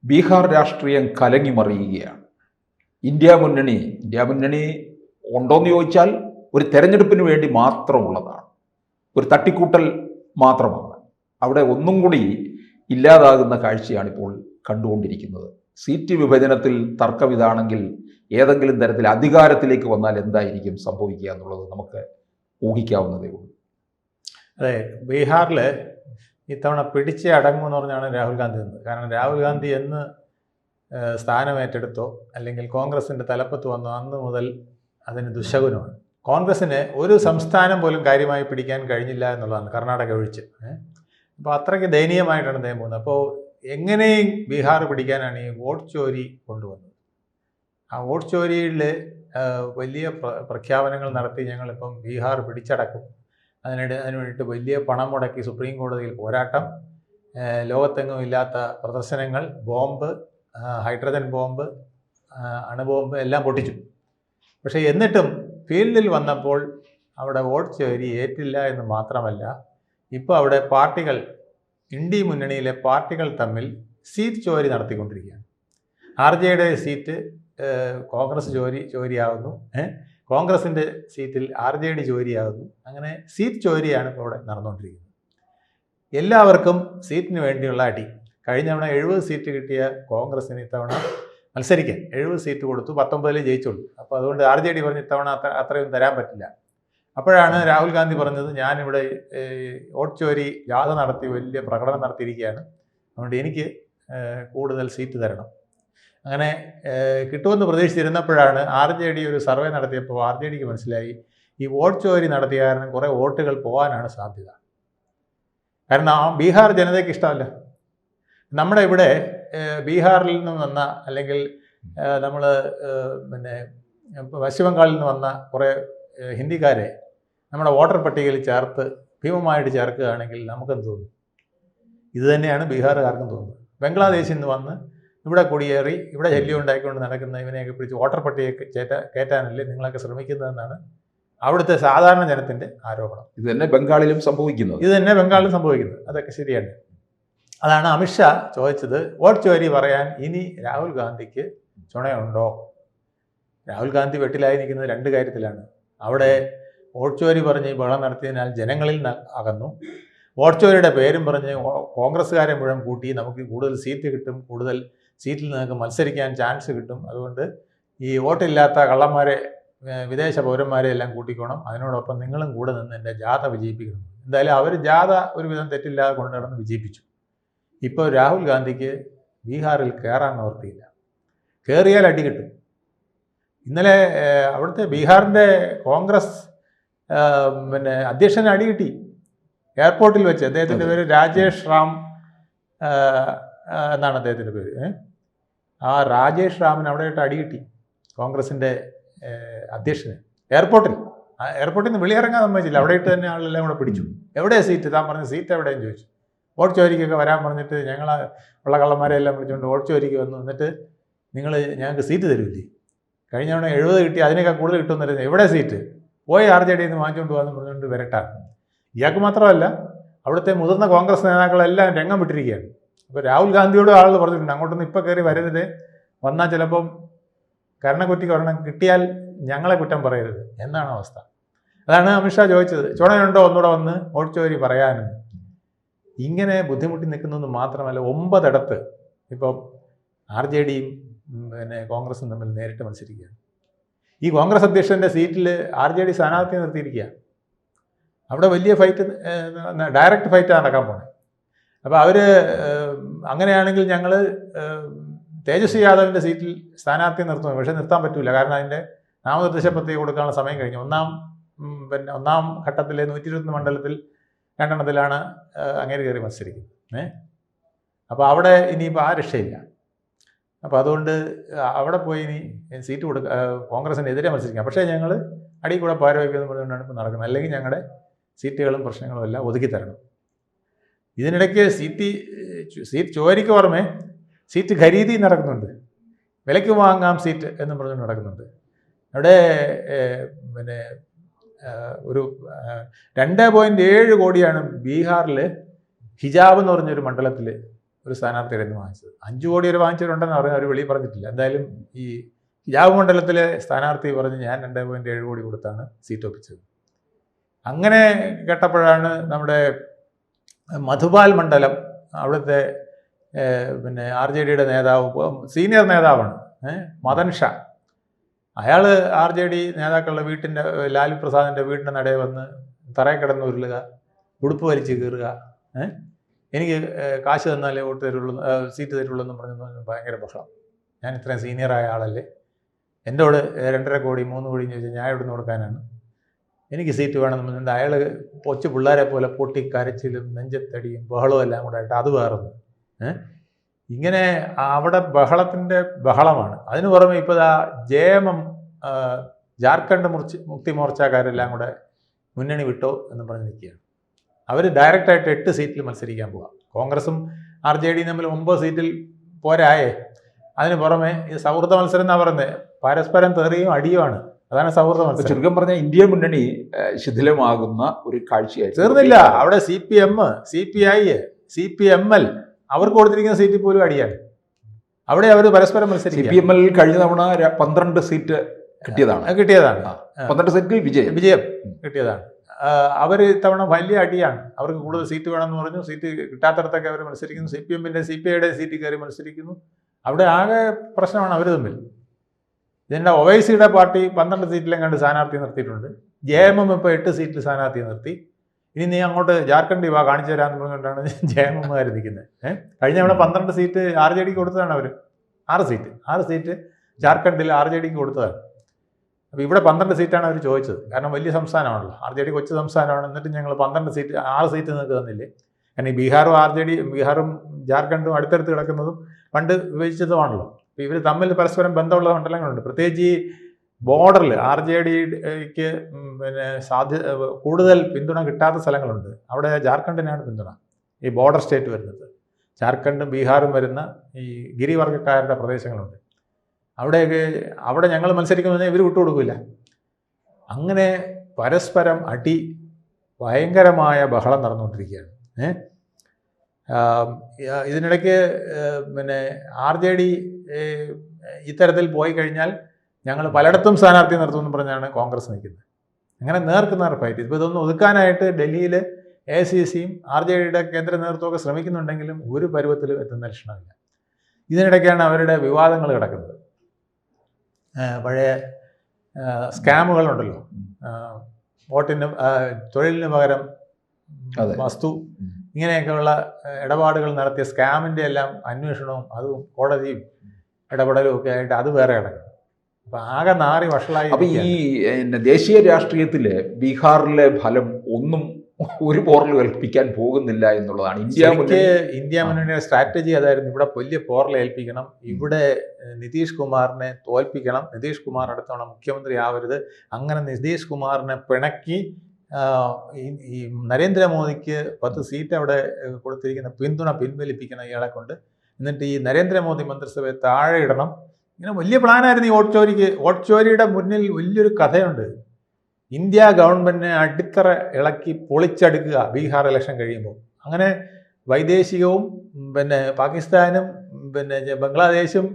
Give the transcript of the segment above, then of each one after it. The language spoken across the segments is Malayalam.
ബീഹാർ രാഷ്ട്രീയം കലങ്ങിമറിയുകയാണ്. ഇന്ത്യ മുന്നണി ഉണ്ടോയെന്ന് ചോദിച്ചാൽ ഒരു തെരഞ്ഞെടുപ്പിന് വേണ്ടി മാത്രമുള്ളതാണ്, ഒരു തട്ടിക്കൂട്ടൽ മാത്രമാണ്. അവിടെ ഒന്നും കൂടി ഇല്ലാതാകുന്ന കാഴ്ചയാണിപ്പോൾ കണ്ടുകൊണ്ടിരിക്കുന്നത്. സീറ്റ് വിഭജനത്തിൽ തർക്കമിതാണെങ്കിൽ ഏതെങ്കിലും തരത്തിൽ അധികാരത്തിലേക്ക് വന്നാൽ എന്തായിരിക്കും സംഭവിക്കുക എന്നുള്ളത് നമുക്ക് ഊഹിക്കാവുന്നതേ ഉള്ളൂ. അതെ, ബീഹാറിൽ ഇത്തവണ പിടിച്ചേ അടങ്ങുമെന്ന് പറഞ്ഞാണ് രാഹുൽ ഗാന്ധി നിന്നത്. കാരണം രാഹുൽ ഗാന്ധി എന്ന് സ്ഥാനമേറ്റെടുത്തോ അല്ലെങ്കിൽ കോൺഗ്രസിൻ്റെ തലപ്പത്ത് വന്നോ അന്ന് മുതൽ അതിന് ദുശകുനമാണ്. കോൺഗ്രസ്സിന് ഒരു സംസ്ഥാനം പോലും കാര്യമായി പിടിക്കാൻ കഴിഞ്ഞില്ല എന്നുള്ളതാണ്, കർണാടക ഒഴിച്ച്. അപ്പോൾ അത്രയ്ക്ക് ദയനീയമായിട്ടാണ് അദ്ദേഹം പോകുന്നത്. അപ്പോൾ എങ്ങനെയും ബീഹാർ പിടിക്കാനാണ് ഈ വോട്ട് ചോരി കൊണ്ടുവന്നത്. ആ വോട്ട് ചോരിയിൽ വലിയ പ്രഖ്യാപനങ്ങൾ നടത്തി ഞങ്ങളിപ്പം ബീഹാർ പിടിച്ചടക്കും, അതിന് വേണ്ടിയിട്ട് വലിയ പണം മുടക്കി സുപ്രീം കോടതിയിൽ പോരാട്ടം, ലോകത്തെങ്ങും ഇല്ലാത്ത പ്രദർശനങ്ങൾ, ബോംബ്, ഹൈഡ്രജൻ ബോംബ്, അണുബോംബ് എല്ലാം പൊട്ടിച്ചു. പക്ഷേ എന്നിട്ടും ഫീൽഡിൽ വന്നപ്പോൾ അവിടെ വോട്ട് ചോരി ഏറ്റില്ല എന്ന് മാത്രമല്ല, ഇപ്പോൾ അവിടെ പാർട്ടികൾ, ഇന്ത്യ മുന്നണിയിലെ പാർട്ടികൾ തമ്മിൽ സീറ്റ് ചോരി നടത്തിക്കൊണ്ടിരിക്കുകയാണ്. RJയുടെ സീറ്റ് കോൺഗ്രസ് ചോരിയാവുന്നു, കോൺഗ്രസിൻ്റെ സീറ്റിൽ RJD ചോരിയാകുന്നു. അങ്ങനെ സീറ്റ് ചോരിയാണ് ഇപ്പോൾ ഇവിടെ നടന്നുകൊണ്ടിരിക്കുന്നത്. എല്ലാവർക്കും സീറ്റിന് വേണ്ടിയുള്ള അടി. കഴിഞ്ഞ തവണ 70 സീറ്റ് കിട്ടിയ കോൺഗ്രസിന് ഇത്തവണ മത്സരിക്കാൻ 70 സീറ്റ് കൊടുത്തു, 19 ജയിച്ചുള്ളൂ. അപ്പോൾ അതുകൊണ്ട് RJD പറഞ്ഞ് ഇത്തവണ അത്രയും തരാൻ പറ്റില്ല. അപ്പോഴാണ് രാഹുൽ ഗാന്ധി പറഞ്ഞത്, ഞാനിവിടെ വോട്ട് ചോരി ജാഥ നടത്തി വലിയ പ്രകടനം നടത്തിയിരിക്കുകയാണ്, അതുകൊണ്ട് എനിക്ക് കൂടുതൽ സീറ്റ് തരണം. അങ്ങനെ കിട്ടുമെന്ന് പ്രതീക്ഷിച്ചിരുന്നപ്പോഴാണ് RJD ഒരു സർവേ നടത്തിയപ്പോൾ RJDക്ക് മനസ്സിലായി ഈ വോട്ട് ചോരി നടത്തിയ കാരണം കുറേ വോട്ടുകൾ പോകാനാണ് സാധ്യത. കാരണം ബീഹാർ ജനതയ്ക്ക് ഇഷ്ടമല്ല. നമ്മുടെ ഇവിടെ ബീഹാറിൽ നിന്ന് വന്ന, അല്ലെങ്കിൽ നമ്മൾ പശ്ചിമ ബംഗാളിൽ നിന്ന് വന്ന കുറേ ഹിന്ദിക്കാരെ നമ്മുടെ വോട്ടർ പട്ടികയിൽ ചേർത്ത് ഭീമമായിട്ട് ചേർക്കുകയാണെങ്കിൽ നമുക്കെന്ത് തോന്നും? ഇത് തന്നെയാണ് ബീഹാറുകാർക്കും തോന്നുന്നത്. ബംഗ്ലാദേശിൽ നിന്ന് വന്ന് ഇവിടെ കുടിയേറി ഇവിടെ ശല്യം ഉണ്ടാക്കിക്കൊണ്ട് നടക്കുന്ന ഇവനെയൊക്കെ പിടിച്ച് വോട്ടർ പട്ടികയ്ക്ക് കയറ്റാനല്ലേ നിങ്ങളൊക്കെ ശ്രമിക്കുന്നതെന്നാണ് അവിടുത്തെ സാധാരണ ജനത്തിൻ്റെ ആരോപണം. ഇത് തന്നെ ബംഗാളിലും സംഭവിക്കുന്നത്. അതൊക്കെ ശരിയാണ്. അതാണ് അമിത്ഷാ ചോദിച്ചത്, വോട്ട് ചോരി പറയാൻ ഇനി രാഹുൽ ഗാന്ധിക്ക് ചുണയുണ്ടോ? രാഹുൽ ഗാന്ധി വെട്ടിലായി നിൽക്കുന്നത് 2 കാര്യത്തിലാണ്. അവിടെ വോട്ട് ചോരി പറഞ്ഞ് ബഹളം നടത്തിയതിനാൽ ജനങ്ങളിൽ അകന്നു. വോട്ട് ചോരിയുടെ പേരും പറഞ്ഞ് കോൺഗ്രസ്സുകാരെ മുഴുവൻ കൂട്ടി നമുക്ക് കൂടുതൽ സീറ്റ് കിട്ടും, കൂടുതൽ സീറ്റിൽ നിങ്ങൾക്ക് മത്സരിക്കാൻ ചാൻസ് കിട്ടും, അതുകൊണ്ട് ഈ വോട്ടില്ലാത്ത കള്ളന്മാരെ, വിദേശ പൗരന്മാരെ എല്ലാം കൂട്ടിക്കോണം, അതിനോടൊപ്പം നിങ്ങളും കൂടെ നിന്ന് എൻ്റെ ജാഥ വിജയിപ്പിക്കണം. എന്തായാലും അവർ ജാഥ ഒരുവിധം തെറ്റില്ലാതെ കൊണ്ടു നടന്ന് വിജയിപ്പിച്ചു. ഇപ്പോൾ രാഹുൽ ഗാന്ധിക്ക് ബീഹാറിൽ കയറാൻ നിവർത്തിയില്ല. കയറിയാൽ അടി കിട്ടും. ഇന്നലെ അവിടുത്തെ ബീഹാറിൻ്റെ കോൺഗ്രസ് അധ്യക്ഷന് അടി കിട്ടി എയർപോർട്ടിൽ വെച്ച്. അദ്ദേഹത്തിൻ്റെ പേര് രാജേഷ് റാം എന്നാണ് അദ്ദേഹത്തിൻ്റെ പേര്. ആ രാജേഷ് റാമിന് അവിടെയായിട്ട് അടി കിട്ടി കോൺഗ്രസിൻ്റെ അധ്യക്ഷന് എയർപോർട്ടിൽ നിന്ന് വെളിയിറങ്ങാൻ സമ്മതിച്ചില്ല. അവിടെയിട്ട് തന്നെ ആളെല്ലാം കൂടെ പിടിച്ചു. എവിടെയാണ് സീറ്റ്? താൻ പറഞ്ഞ സീറ്റ് എവിടെയെന്ന് ചോദിച്ചു. വോട്ട് ചോരിക്കൊക്കെ വരാൻ പറഞ്ഞിട്ട് ഞങ്ങൾ ഉള്ള കള്ളന്മാരെ എല്ലാം വിളിച്ചുകൊണ്ട് വോട്ട് ചോരിക്ക് വന്നു. എന്നിട്ട് നിങ്ങൾ ഞങ്ങൾക്ക് സീറ്റ് തരുമില്ലേ? കഴിഞ്ഞ തവണ 70 കിട്ടി, അതിനേക്കാൾ കൂടുതൽ കിട്ടുമെന്ന് തരുന്നത്. എവിടെ സീറ്റ്? പോയി RJD നിന്ന് വാങ്ങിച്ചുകൊണ്ട് പോകാമെന്ന് പറഞ്ഞുകൊണ്ട് വരട്ടാണ്. ഇയാൾക്ക് മാത്രമല്ല, അവിടുത്തെ മുതിർന്ന കോൺഗ്രസ് നേതാക്കളെല്ലാം രംഗം വിട്ടിരിക്കുകയാണ്. അപ്പോൾ രാഹുൽ ഗാന്ധിയോട് ആളുകൾ പറഞ്ഞിട്ടുണ്ട്, അങ്ങോട്ടൊന്നും ഇപ്പോൾ കയറി വരരുത്, വന്നാൽ ചിലപ്പം കരണക്കുറ്റിക്ക് ഒരെണ്ണം കിട്ടിയാൽ ഞങ്ങളെ കുറ്റം പറയരുത് എന്നാണ് അവസ്ഥ. അതാണ് അമിത്ഷാ ചോദിച്ചത്, ചുണയുണ്ടോ ഒന്നുകൂടെ വന്ന് വോട്ട് ചോരി പറയാനെന്ന്. ഇങ്ങനെ ബുദ്ധിമുട്ടി നിൽക്കുന്നതെന്ന് മാത്രമല്ല, 9 ഇടത്ത് ഇപ്പം RJDയും കോൺഗ്രസും തമ്മിൽ നേരിട്ട് മത്സരിക്കുകയാണ്. ഈ കോൺഗ്രസ് അധ്യക്ഷൻ്റെ സീറ്റിൽ RJD സ്ഥാനാർത്ഥിയെ നിർത്തിയിരിക്കുകയാണ്. അവിടെ വലിയ ഫൈറ്റ്, ഡയറക്റ്റ് ഫൈറ്റ് നടക്കാൻ പോണേ. അപ്പോൾ അവർ അങ്ങനെയാണെങ്കിൽ ഞങ്ങൾ തേജസ്വി യാദവിൻ്റെ സീറ്റിൽ സ്ഥാനാർത്ഥിയെ നിർത്തുന്നു. പക്ഷേ നിർത്താൻ പറ്റില്ല, കാരണം അതിൻ്റെ നാമനിർദ്ദേശ പത്രിക കൊടുക്കാനുള്ള സമയം കഴിഞ്ഞു. ഒന്നാം ഘട്ടത്തിലെ 121 മണ്ഡലത്തിൽ 2 എണ്ണത്തിലാണ് അങ്ങേര് കയറി മത്സരിക്കുന്നത്. അപ്പോൾ അവിടെ ഇനിയിപ്പോൾ ആ രക്ഷയില്ല. അപ്പോൾ അതുകൊണ്ട് അവിടെ പോയി ഇനി സീറ്റ് കോൺഗ്രസിനെതിരെ മത്സരിക്കാം. പക്ഷേ ഞങ്ങൾ അടി കൂടെ പാര വയ്ക്കുമെന്ന് പറഞ്ഞുകൊണ്ടാണ് ഇപ്പോൾ നടക്കുന്നത്. അല്ലെങ്കിൽ ഞങ്ങളുടെ സീറ്റുകളും പ്രശ്നങ്ങളും എല്ലാം ഒതുക്കി തരണം. ഇതിനിടയ്ക്ക് സീറ്റ് ചോരിക്ക് പുറമെ സീറ്റ് ഖരീദി നടക്കുന്നുണ്ട്. വിലയ്ക്ക് വാങ്ങാം സീറ്റ് എന്നും പറഞ്ഞുകൊണ്ട് നടക്കുന്നുണ്ട്. അവിടെ ഒരു 2.7 കോടിയാണ് ബീഹാറിൽ ഹിജാബ് എന്ന് പറഞ്ഞൊരു മണ്ഡലത്തിൽ ഒരു സ്ഥാനാർത്ഥിയുടെ നിന്ന് വാങ്ങിച്ചത്. 5 കോടി വരെ വാങ്ങിച്ചവരുണ്ടെന്ന് പറഞ്ഞാൽ അവർ വെളിയിൽ പറഞ്ഞിട്ടില്ല. എന്തായാലും ഈ ഹിജാബ് മണ്ഡലത്തിലെ സ്ഥാനാർത്ഥി പറഞ്ഞ് ഞാൻ 2.7 കോടി കൊടുത്താണ് സീറ്റ് ഒപ്പിച്ചത്. അങ്ങനെ കേട്ടപ്പോഴാണ് നമ്മുടെ മധുബാൽ മണ്ഡലം അവിടുത്തെ പിന്നെ RJDയുടെ നേതാവ്, സീനിയർ നേതാവാണ്, മദൻ ഷാ. അയാൾ RJD നേതാക്കളുടെ വീട്ടിൻ്റെ, ലാലു പ്രസാദിൻ്റെ വീടിൻ്റെ നടയിൽ വന്ന് തറയിൽ കിടന്ന് ഉരുളുക, ഉടുപ്പ് വലിച്ച് കീറുക, എനിക്ക് കാശ് തന്നാലേ വോട്ട് തരുള്ളൂ, സീറ്റ് തരുള്ളൂ എന്ന് പറഞ്ഞു ഭയങ്കര ബഹളം. ഞാൻ ഇത്രയും സീനിയറായ ആളല്ലേ, എന്നോട് 2.5 കോടി 3 കോടി ചോദിച്ചാൽ ഞാൻ എവിടെ നിന്ന് കൊടുക്കാനാണ്, എനിക്ക് സീറ്റ് വേണമെന്ന് പറഞ്ഞാൽ അയാൾ കൊച്ചു പിള്ളേരെ പോലെ പൊട്ടി കരച്ചിലും നെഞ്ചത്തടിയും ബഹളവും എല്ലാം കൂടെ ആയിട്ട് അത് വേറൊന്ന്. ഇങ്ങനെ അവിടെ ബഹളത്തിൻ്റെ ബഹളമാണ്. അതിന് പുറമെ ഇപ്പോൾ JMM ജാർഖണ്ഡ് മുക്തി മോർച്ചക്കാരെല്ലാം കൂടെ മുന്നണി വിട്ടോ എന്ന് പറഞ്ഞ് നിൽക്കുകയാണ്. അവർ ഡയറക്റ്റായിട്ട് 8 സീറ്റിൽ മത്സരിക്കാൻ പോവാം. കോൺഗ്രസും RJD തമ്മിൽ 9 സീറ്റിൽ പോരായേ. അതിന് പുറമെ ഈ സൗഹൃദ മത്സരം എന്നാ പറയുന്നത്, പരസ്പരം തെറിയും അടിയുമാണ്. അതാണ് സൗഹൃദ മത്സരം. ചുരുക്കം പറഞ്ഞാൽ ഇന്ത്യ മുന്നണി ശിഥിലമാകുന്ന ഒരു കാഴ്ചയായി തീർന്നില്ല. അവിടെ CPM, CPI, CPML അവർക്ക് കൊടുത്തിരിക്കുന്ന സീറ്റിൽ പോലും അടിയാണ്. അവിടെ അവർ പരസ്പരം മത്സരിക്കും. CPML കഴിഞ്ഞ തവണ 12 സീറ്റ് കിട്ടിയതാണ്. 12 സീറ്റിൽ വിജയം കിട്ടിയതാണ്. അവർ ഇത്തവണ വലിയ അടിയാണ്. അവർക്ക് കൂടുതൽ സീറ്റ് വേണമെന്ന് പറഞ്ഞു. സീറ്റ് കിട്ടാത്തടത്തൊക്കെ അവർ മത്സരിക്കുന്നു. CPMൻ്റെ CPIയുടെ സീറ്റ് കയറി മത്സരിക്കുന്നു. അവിടെ ആകെ പ്രശ്നമാണ് അവർ തമ്മിൽ. ഇതിൻ്റെ OICയുടെ പാർട്ടി 12 സീറ്റിലും കണ്ട് സ്ഥാനാർത്ഥി നിർത്തിയിട്ടുണ്ട്. JMM ഇപ്പോൾ 8 സീറ്റിൽ സ്ഥാനാർത്ഥി നിർത്തി. ഇനി നീ അങ്ങോട്ട് ജാർഖണ്ഡ് വാ കാണിച്ചു തരാമെന്ന് പറഞ്ഞുകൊണ്ടാണ് JMMകാർ നിൽക്കുന്നത്. കഴിഞ്ഞ തവണ 12 സീറ്റ് RJDക്ക് കൊടുത്തതാണ് അവർ. 6 സീറ്റ് ജാർഖണ്ഡിൽ RJDക്ക് കൊടുത്തതാണ്. അപ്പോൾ ഇവിടെ 12 സീറ്റാണ് അവർ ചോദിച്ചത്. കാരണം വലിയ സംസ്ഥാനമാണല്ലോ, RJD കൊച്ചു സംസ്ഥാനമാണ്. എന്നിട്ട് ഞങ്ങൾ 12 സീറ്റ് 6 സീറ്റ് നിങ്ങൾക്ക് തന്നില്ലേ. കാരണം ഈ ബീഹാറും ജാർഖണ്ഡും അടുത്തടുത്ത് കിടക്കുന്നതും പണ്ട് വിഭജിച്ചതുമാണല്ലോ. അപ്പോൾ ഇവർ തമ്മിൽ പരസ്പരം ബന്ധമുള്ള മണ്ഡലങ്ങളുണ്ട്. പ്രത്യേകിച്ച് ഈ ബോർഡറിൽ RJDക്ക് പിന്നെ കൂടുതൽ പിന്തുണ കിട്ടാത്ത സ്ഥലങ്ങളുണ്ട്. അവിടെ ജാർഖണ്ഡിനാണ് പിന്തുണ, ഈ ബോർഡർ സ്റ്റേറ്റ് വരുന്നത്. ജാർഖണ്ഡും ബീഹാറും വരുന്ന ഈ ഗിരിവർഗ്ഗക്കാരുടെ പ്രദേശങ്ങളുണ്ട്. അവിടെ ഞങ്ങൾ മത്സരിക്കുന്നത് ഇവർ വിട്ടുകൊടുക്കില്ല. അങ്ങനെ പരസ്പരം അടി, ഭയങ്കരമായ ബഹളം നടന്നുകൊണ്ടിരിക്കുകയാണ്. ഇതിനിടയ്ക്ക് പിന്നെ RJD ഇത്തരത്തിൽ പോയി കഴിഞ്ഞാൽ ഞങ്ങൾ പലയിടത്തും സ്ഥാനാർത്ഥി നിർത്തുമെന്ന് പറഞ്ഞാണ് കോൺഗ്രസ് നിൽക്കുന്നത്. അങ്ങനെ നേർക്ക് ഫൈറ്റ്. ഇപ്പോൾ ഇതൊന്നും ഒതുക്കാനായിട്ട് ഡൽഹിയിൽ AICCയും RJDയുടെ കേന്ദ്ര നേതൃത്വമൊക്കെ ശ്രമിക്കുന്നുണ്ടെങ്കിലും ഒരു പരുവത്തിലും എത്തുന്ന ലക്ഷണമില്ല. ഇതിനിടയ്ക്കാണ് അവരുടെ വിവാദങ്ങൾ കിടക്കുന്നത്. പഴയ സ്കാമുകളുണ്ടല്ലോ, വോട്ടിന് തൊഴിലിന് പകരം വസ്തു, ഇങ്ങനെയൊക്കെയുള്ള ഇടപാടുകൾ നടത്തിയ സ്കാമിൻ്റെ എല്ലാം അന്വേഷണവും അതും കോടതിയും ഇടപെടലും ഒക്കെ ആയിട്ട് അത് വേറെ കിടക്കണം. അപ്പം ആകെ നാറി വഷളായി. അപ്പം ഈ ദേശീയ രാഷ്ട്രീയത്തിൽ ബീഹാറിലെ ഫലം ഒന്നും ഒരു പോറൽ കൽപ്പിക്കാൻ പോകുന്നില്ല എന്നുള്ളതാണ് ഇന്ത്യ മുന്നണിയുടെ സ്ട്രാറ്റജി. അതായിരുന്നു ഇവിടെ വലിയ പോറൽ ഏൽപ്പിക്കണം, ഇവിടെ നിതീഷ് കുമാറിനെ തോൽപ്പിക്കണം, നിതീഷ് കുമാർ അടുത്തവണ മുഖ്യമന്ത്രി ആവരുത്. അങ്ങനെ നിതീഷ് കുമാറിനെ പിണക്കി ഈ നരേന്ദ്രമോദിക്ക് 10 സീറ്റ് അവിടെ കൊടുത്തിരിക്കുന്ന പിന്തുണ പിൻവലിപ്പിക്കണം ഇയാളെ കൊണ്ട്. എന്നിട്ട് ഈ നരേന്ദ്രമോദി മന്ത്രിസഭയെ താഴെ ഇടണം. ഇങ്ങനെ വലിയ പ്ലാനായിരുന്നു ഈ വോട്ട് ചോരിയുടെ മുന്നിൽ വലിയൊരു കഥയുണ്ട്. ഇന്ത്യ ഗവൺമെൻറ്റിനെ അടിത്തറ ഇളക്കി പൊളിച്ചെടുക്കുക ബീഹാർ ഇലക്ഷൻ കഴിയുമ്പോൾ. അങ്ങനെ വൈദേശികവും പിന്നെ പാകിസ്ഥാനും പിന്നെ ബംഗ്ലാദേശും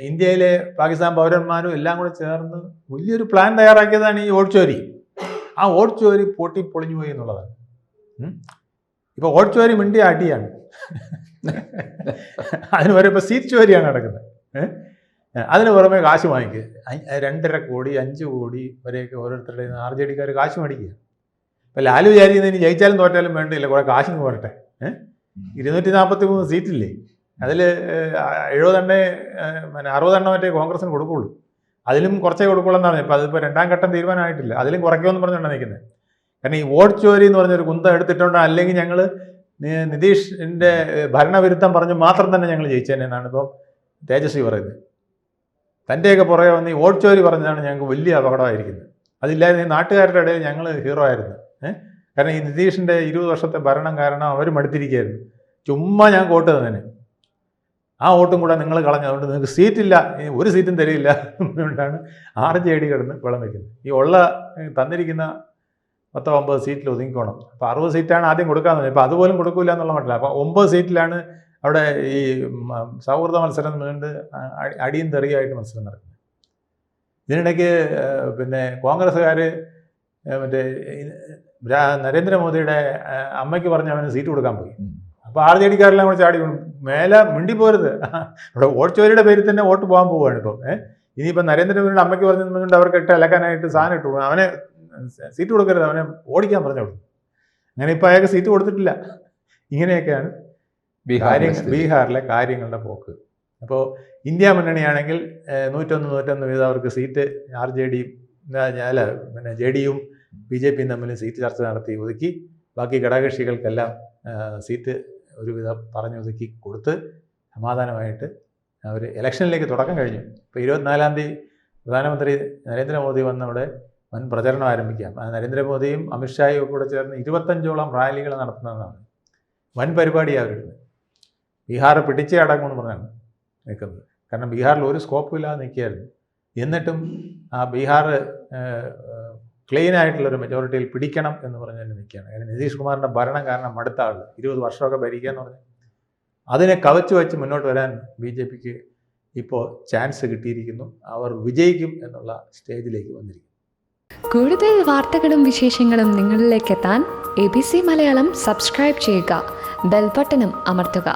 ഇന്ത്യയിലെ പാകിസ്ഥാൻ പൗരന്മാരും എല്ലാം കൂടെ ചേർന്ന് വലിയൊരു പ്ലാൻ തയ്യാറാക്കിയതാണ് ഈ വോട്ട് ചോരി. ആ വോട്ട് ചോരി പൊളിഞ്ഞു പോയി എന്നുള്ളതാണ്. ഇപ്പോൾ വോട്ട് ചോരി മിണ്ടിയ അടിയാണ്. അതിന് വരെ ഇപ്പോൾ സീറ്റ് ചോരിയാണ് നടക്കുന്നത്. അതിന് പുറമെ കാശ് വാങ്ങിക്കുക. 2.5 കോടി 5 കോടി വരെയൊക്കെ ഓരോരുത്തരുടെ RJDക്കാർ കാശ് മേടിക്കുക. ഇപ്പം ലാലു വിചാരിക്കുന്നത് ഇനി ജയിച്ചാലും തോറ്റാലും വേണ്ടിയില്ല, കുറേ കാശിങ് പോരട്ടെ. 243 സീറ്റില്ലേ, അതിൽ 70 പിന്നെ 60 മറ്റേ കോൺഗ്രസിന് കൊടുക്കുള്ളൂ. അതിലും കുറച്ചേ കൊടുക്കുള്ളൂ എന്നാണ്. ഇപ്പം അതിപ്പോൾ 2ാം ഘട്ടം തീരുമാനമായിട്ടില്ല. അതിലും കുറയ്ക്കുമെന്ന് പറഞ്ഞുകൊണ്ടാണ് നിൽക്കുന്നത്. കാരണം ഈ വോട്ട് ചോരി എന്ന് പറഞ്ഞൊരു കുന്തം എടുത്തിട്ടുണ്ട്. അല്ലെങ്കിൽ ഞങ്ങൾ നിതീഷിൻ്റെ ഭരണവിരുദ്ധം പറഞ്ഞ് മാത്രം തന്നെ ഞങ്ങൾ ജയിച്ചേനെന്നാണ് ഇപ്പം തേജസ്വി പറയുന്നത്. തൻ്റെയൊക്കെ പുറകെ വന്ന് ഈ വോട്ട് ചോരി പറഞ്ഞതാണ് ഞങ്ങൾക്ക് വലിയ അപകടമായിരിക്കുന്നത്. അതില്ലാതെ ഈ നാട്ടുകാരുടെ ഇടയിൽ ഞങ്ങൾ ഹീറോ ആയിരുന്നു. കാരണം ഈ നിതീഷിൻ്റെ 20 വർഷത്തെ ഭരണം കാരണം അവർ മടുത്തിരിക്കുകയായിരുന്നു. ചുമ്മാ ഞാൻ വോട്ട് തന്നേനെ, ആ വോട്ടും കൂടെ നിങ്ങൾ കളഞ്ഞു, അതുകൊണ്ട് നിങ്ങൾക്ക് സീറ്റില്ല, ഒരു സീറ്റും തരില്ല എന്നുകൊണ്ടാണ് RJD കിടന്ന് വെള്ളം വയ്ക്കുന്നത്. ഈ തന്നിരിക്കുന്ന 10-9 സീറ്റിൽ ഒതുങ്ങിക്കോണം. അപ്പോൾ 60 സീറ്റാണ് ആദ്യം കൊടുക്കാമെന്ന്. ഇപ്പോൾ അതുപോലും കൊടുക്കില്ല എന്നുള്ള മട്ടില്ല. അപ്പോൾ 9 സീറ്റിലാണ് അവിടെ ഈ സൗഹൃദ മത്സരം കൊണ്ട് അടിയും തെറിയായിട്ട് മത്സരം നടക്കുന്നത്. ഇതിനിടയ്ക്ക് പിന്നെ കോൺഗ്രസ്സുകാർ മറ്റേ നരേന്ദ്രമോദിയുടെ അമ്മയ്ക്ക് പറഞ്ഞ് അവന് സീറ്റ് കൊടുക്കാൻ പോയി. അപ്പോൾ RJD കൂടെ ചാടി മേലെ മിണ്ടി പോരുത്, അവിടെ വോട്ട് പേരിൽ തന്നെ വോട്ട് പോകാൻ പോവുകയാണ് ഇപ്പം. ഇനിയിപ്പോൾ നരേന്ദ്രമോദിയുടെ അമ്മയ്ക്ക് പറഞ്ഞുകൊണ്ട് അവർക്ക് ഇലക്കാനായിട്ട് സാധനം ഇട്ടു, അവനെ സീറ്റ് കൊടുക്കരുത്, അവനെ ഓടിക്കാൻ പറഞ്ഞു കൊടുക്കും. അങ്ങനെ ഇപ്പോൾ അയാൾക്ക് സീറ്റ് കൊടുത്തിട്ടില്ല. ഇങ്ങനെയൊക്കെയാണ് ബീഹാറിലെ കാര്യങ്ങളുടെ പോക്ക്. അപ്പോൾ ഇന്ത്യ മുന്നണിയാണെങ്കിൽ 101 വീതം അവർക്ക് സീറ്റ് RJDയും പിന്നെ JDയും BJPയും തമ്മിൽ സീറ്റ് ചർച്ച നടത്തി ഒതുക്കി. ബാക്കി ഘടകകക്ഷികൾക്കെല്ലാം സീറ്റ് ഒരുവിധം പറഞ്ഞൊതുക്കി കൊടുത്ത് സമാധാനമായിട്ട് അവർ ഇലക്ഷനിലേക്ക് തുടക്കം കഴിഞ്ഞു. ഇപ്പോൾ 24-ാം തീയതി പ്രധാനമന്ത്രി നരേന്ദ്രമോദി വന്നവിടെ വൻ പ്രചരണം ആരംഭിക്കാം. നരേന്ദ്രമോദിയും അമിത്ഷായും ഒക്കെ കൂടെ ചേർന്ന് 25ഓളം റാലികൾ നടത്തുന്നതാണ്. വൻ പരിപാടിയാണ് അവരിടുന്നത്. ബീഹാർ പിടിച്ചേ അടങ്ങുമെന്ന് പറഞ്ഞാണ് നിൽക്കുന്നത്. കാരണം ബീഹാറിൽ ഒരു സ്കോപ്പും ഇല്ലാതെ നിൽക്കുകയായിരുന്നു. എന്നിട്ടും ആ ബീഹാർ ക്ലീൻ ആയിട്ടുള്ളൊരു മെജോറിറ്റിയിൽ പിടിക്കണം എന്ന് പറഞ്ഞ് തന്നെ നിൽക്കുകയാണ്. കാരണം നിതീഷ് കുമാറിൻ്റെ ഭരണം കാരണം മടുത്ത ആൾ 20 വർഷമൊക്കെ ഭരിക്കുക എന്ന് പറഞ്ഞാൽ അതിനെ കവച്ചു വെച്ച് മുന്നോട്ട് വരാൻ BJPക്ക് ഇപ്പോൾ ചാൻസ് കിട്ടിയിരിക്കുന്നു. അവർ വിജയിക്കും എന്നുള്ള സ്റ്റേജിലേക്ക് വന്നിരിക്കുന്നു. കൂടുതൽ വാർത്തകളും വിശേഷങ്ങളും നിങ്ങളിലേക്ക് എത്താൻ ABC മലയാളം സബ്സ്ക്രൈബ് ചെയ്യുക, ബെൽ ബട്ടണും അമർത്തുക.